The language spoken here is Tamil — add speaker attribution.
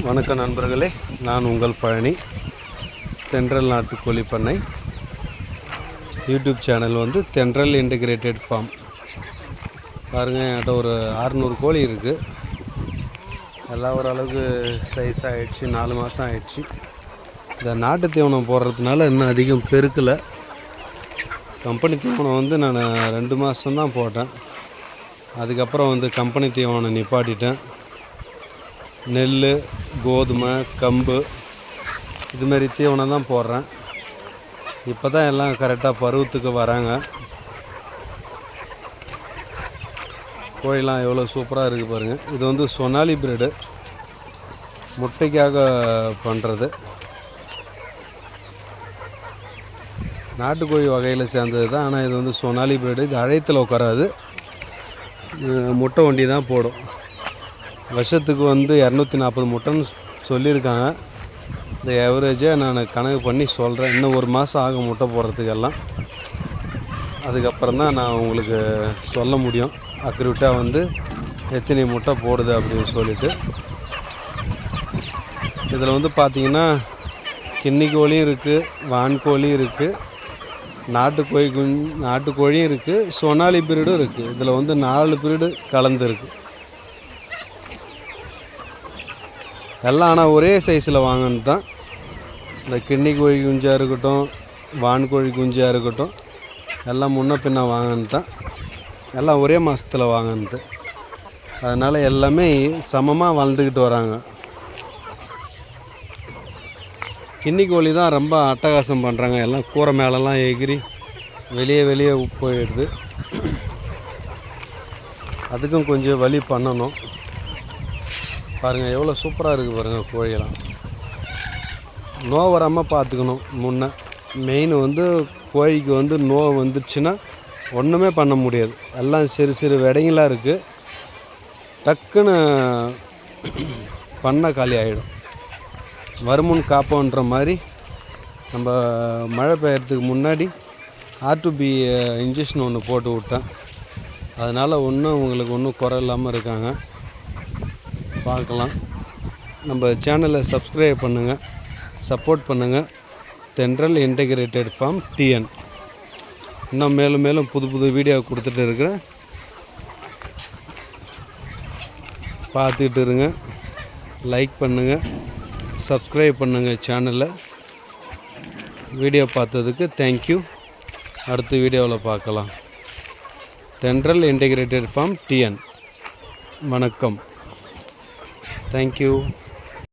Speaker 1: வணக்கம் நண்பர்களே, நான் உங்கள் பழனி. தென்றல் நாட்டுக்கோழி பண்ணை யூடியூப் சேனல் வந்து தென்றல் இன்டகிரேட்டட் ஃபார்ம். பாருங்கள், என்கிட்ட ஒரு 600 கோழி இருக்குது. எல்லாம் ஓரளவுக்கு சைஸ் ஆகிடுச்சு. 4 மாதம் ஆகிடுச்சு. இந்த நாட்டு தீவனம் போடுறதுனால இன்னும் அதிகம் பெருக்கலை. கம்பெனி தீவனம் வந்து நான் 2 மாதம்தான் போட்டேன். அதுக்கப்புறம் வந்து கம்பெனி தீவனம் நிப்பாட்டிட்டேன். நெல், கோதுமை, கம்பு இதுமாரி தீவனம் தான் போடுறேன். இப்போ தான் எல்லாம் கரெக்டாக பருவத்துக்கு வராங்க. கோழிலாம் எவ்வளோ சூப்பராக இருக்குது பாருங்கள். இது வந்து சொனாலி பிரீடு, முட்டைக்காக பண்ணுறது. நாட்டுக்கோழி வகையில் சேர்ந்தது தான். ஆனால் இது வந்து சொனாலி பிரீடு. இது அழைத்தில் உட்காராது, முட்டை வண்டி தான் போடும். வருஷத்துக்கு வந்து 240 முட்டைன்னு சொல்லியிருக்காங்க. இந்த ஏவரேஜாக நான் கணக்கு பண்ணி சொல்கிறேன். இன்னும் 1 மாதம் ஆகும் முட்டை போடுறதுக்கெல்லாம். அதுக்கப்புறம் தான் நான் உங்களுக்கு சொல்ல முடியும் அக்யூரேட்டாக வந்து எத்தனை முட்டை போடுது அப்படின்னு சொல்லிட்டு. இதில் வந்து பார்த்திங்கன்னா கின்னி கோழியும் இருக்குது, வான்கோழியும் இருக்குது, நாட்டுக்கோழியும் இருக்குது, சொனாலி பிரீடும் இருக்குது. இதில் வந்து 4 பிரீடு கலந்துருக்கு எல்லாம். ஆனால் ஒரே சைஸில் வாங்கினது தான். இந்த கின்னி கோழி குஞ்சாக இருக்கட்டும், வான்கோழி குஞ்சாக இருக்கட்டும், எல்லாம் முன்ன பின்ன வாங்கினது தான். எல்லாம் ஒரே மாதத்தில் வாங்கினது. அதனால் எல்லாமே சமமாக வளர்ந்துக்கிட்டு வராங்க. கின்னி கோழி தான் ரொம்ப அட்டகாசம் பண்ணுறாங்க. எல்லாம் கூரை மேலெல்லாம் எகிரி வெளியே போயிடுது. அதுக்கும் கொஞ்சம் வழி பண்ணணும். பாருங்கள் எவ்வளோ சூப்பராக இருக்குது பாருங்கள். கோழியெல்லாம் நோய் வராமல் பார்த்துக்கணும். முன்ன மெயின் வந்து கோழிக்கு வந்து நோய் வந்துடுச்சுன்னா ஒன்றுமே பண்ண முடியாது. எல்லாம் சிறு விடைங்களாக இருக்குது. டக்குன்னு பண்ண காலி ஆகிடும். வருமுன் காப்போன்ற மாதிரி நம்ம மழை பெய்யறதுக்கு முன்னாடி R2B இன்ஜெக்ஷன் ஒன்று போட்டு விட்டேன். அதனால் உங்களுக்கு ஒன்றும் குறை இல்லாமல் இருக்காங்க. பார்க்கலாம். நம்ம சேனலை சப்ஸ்கிரைப் பண்ணுங்கள், சப்போர்ட் பண்ணுங்கள். தென்றல் இன்டகிரேட்டட் ஃபார்ம் TN. இன்னும் மேலும் புது வீடியோ கொடுத்துட்டு இருக்கிறேன். பார்த்துக்கிட்டு இருங்க. லைக் பண்ணுங்கள், சப்ஸ்கிரைப் பண்ணுங்கள் சேனலை. வீடியோ பார்த்ததுக்கு தேங்க்யூ. அடுத்த வீடியோவில் பார்க்கலாம். தென்றல் இன்டகிரேட்டட் ஃபார்ம் TN. வணக்கம். Thank you.